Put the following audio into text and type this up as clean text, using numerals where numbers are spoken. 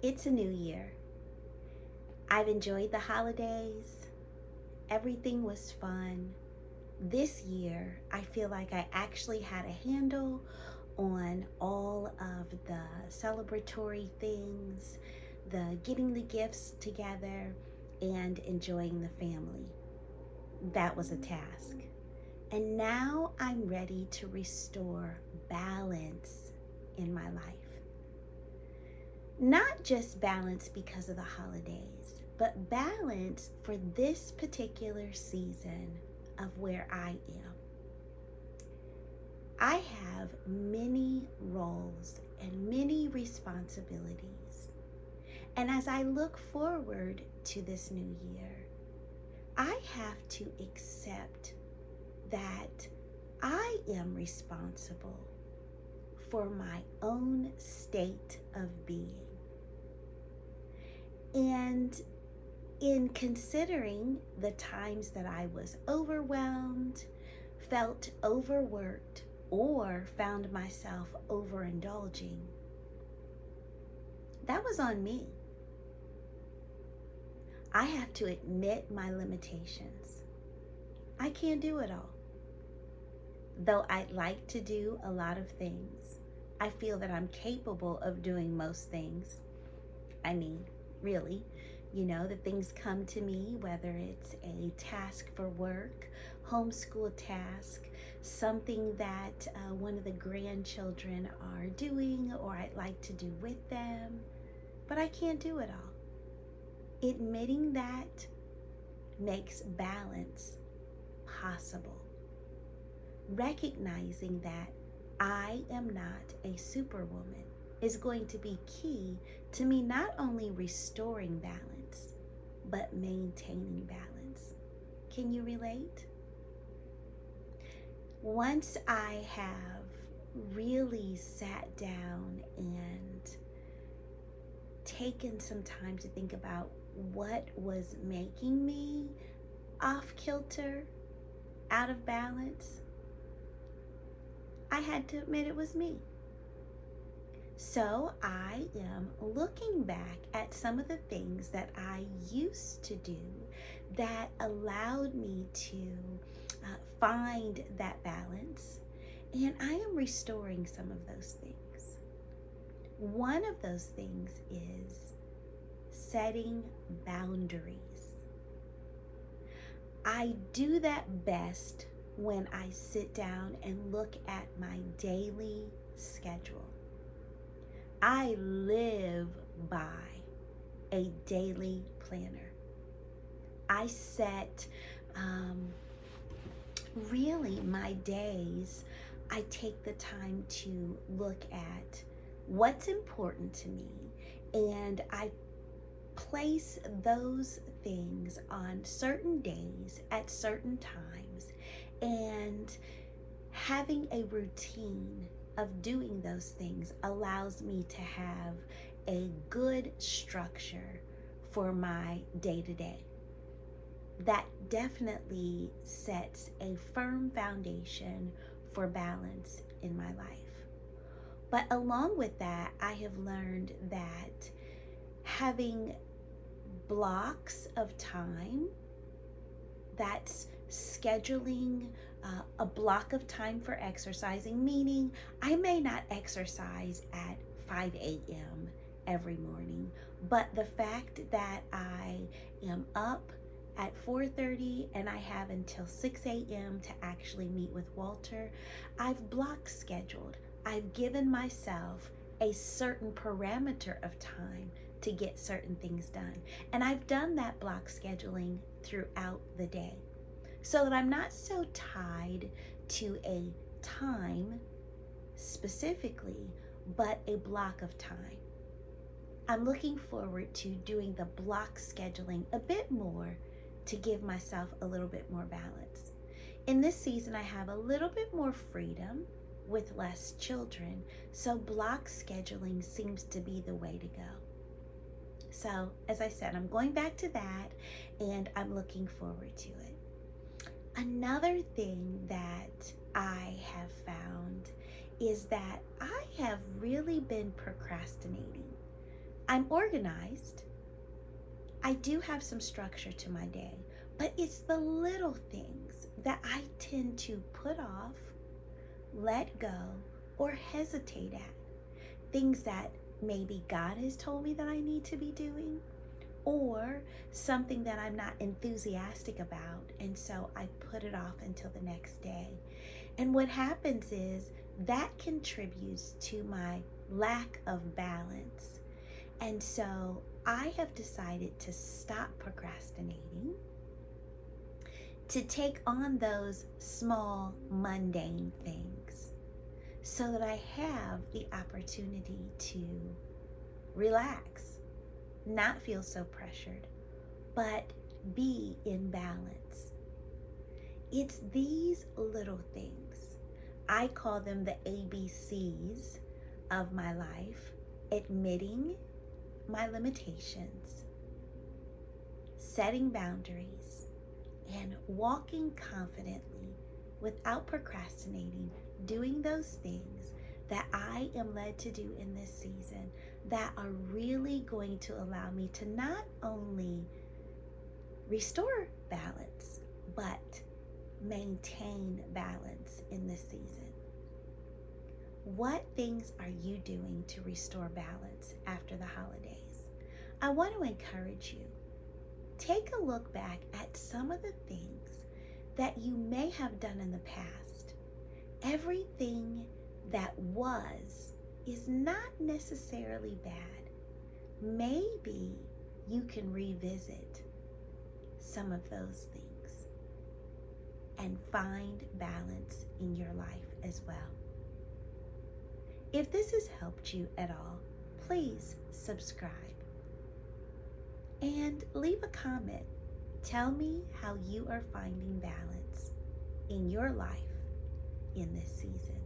It's a new year. I've enjoyed the holidays. Everything was fun. This year, I feel like I actually had a handle on all of the celebratory things, the getting the gifts together, and enjoying the family. That was a task. And now I'm ready to restore balance in my life. Not just balance because of the holidays, but balance for this particular season of where I am. I have many roles and many responsibilities. And as I look forward to this new year, I have to accept that I am responsible for my own state of being. And in considering the times that I was overwhelmed, felt overworked, or found myself overindulging, that was on me. I have to admit my limitations. I can't do it all. Though I'd like to do a lot of things, I feel that I'm capable of doing most things. I mean, really, the things come to me, whether it's a task for work, homeschool task, something that one of the grandchildren are doing or I'd like to do with them, but I can't do it all. Admitting that makes balance possible. Recognizing that I am not a superwoman is going to be key to me not only restoring balance, but maintaining balance. Can you relate? Once I have really sat down and taken some time to think about what was making me off kilter, out of balance, I had to admit it was me. So I am looking back at some of the things that I used to do that allowed me to find that balance, and I am restoring some of those things. One of those things is setting boundaries. I do that best when I sit down and look at my daily schedule. I live by a daily planner. I set really my days. I take the time to look at what's important to me, and I place those things on certain days at certain times, and having a routine of doing those things allows me to have a good structure for my day-to-day. That definitely sets a firm foundation for balance in my life. But along with that, I have learned that having blocks of time, that's scheduling a block of time for exercising, meaning I may not exercise at 5 a.m. every morning, but the fact that I am up at 4:30 and I have until 6 a.m. to actually meet with Walter, I've block scheduled. I've given myself a certain parameter of time to get certain things done. And I've done that block scheduling throughout the day so that I'm not so tied to a time specifically, but a block of time. I'm looking forward to doing the block scheduling a bit more to give myself a little bit more balance. In this season, I have a little bit more freedom with less children, so block scheduling seems to be the way to go. So, as I said, I'm going back to that, and I'm looking forward to it. Another thing that I have found is that I have really been procrastinating I'm organized. I do have some structure to my day, but it's the little things that I tend to put off, let go, or hesitate at. Things that maybe God has told me that I need to be doing, or something that I'm not enthusiastic about, and so I put it off until the next day. And what happens is that contributes to my lack of balance. And so I have decided to stop procrastinating, to take on those small, mundane things so that I have the opportunity to relax, not feel so pressured, but be in balance. It's these little things. I call them the ABCs of my life: admitting my limitations, setting boundaries, and walking confidently without procrastinating, doing those things that I am led to do in this season that are really going to allow me to not only restore balance, but maintain balance in this season. What things are you doing to restore balance after the holidays? I want to encourage you. Take a look back at some of the things that you may have done in the past. Everything that was is not necessarily bad. Maybe you can revisit some of those things and find balance in your life as well. If this has helped you at all, please subscribe and leave a comment. Tell me how you are finding balance in your life in this season.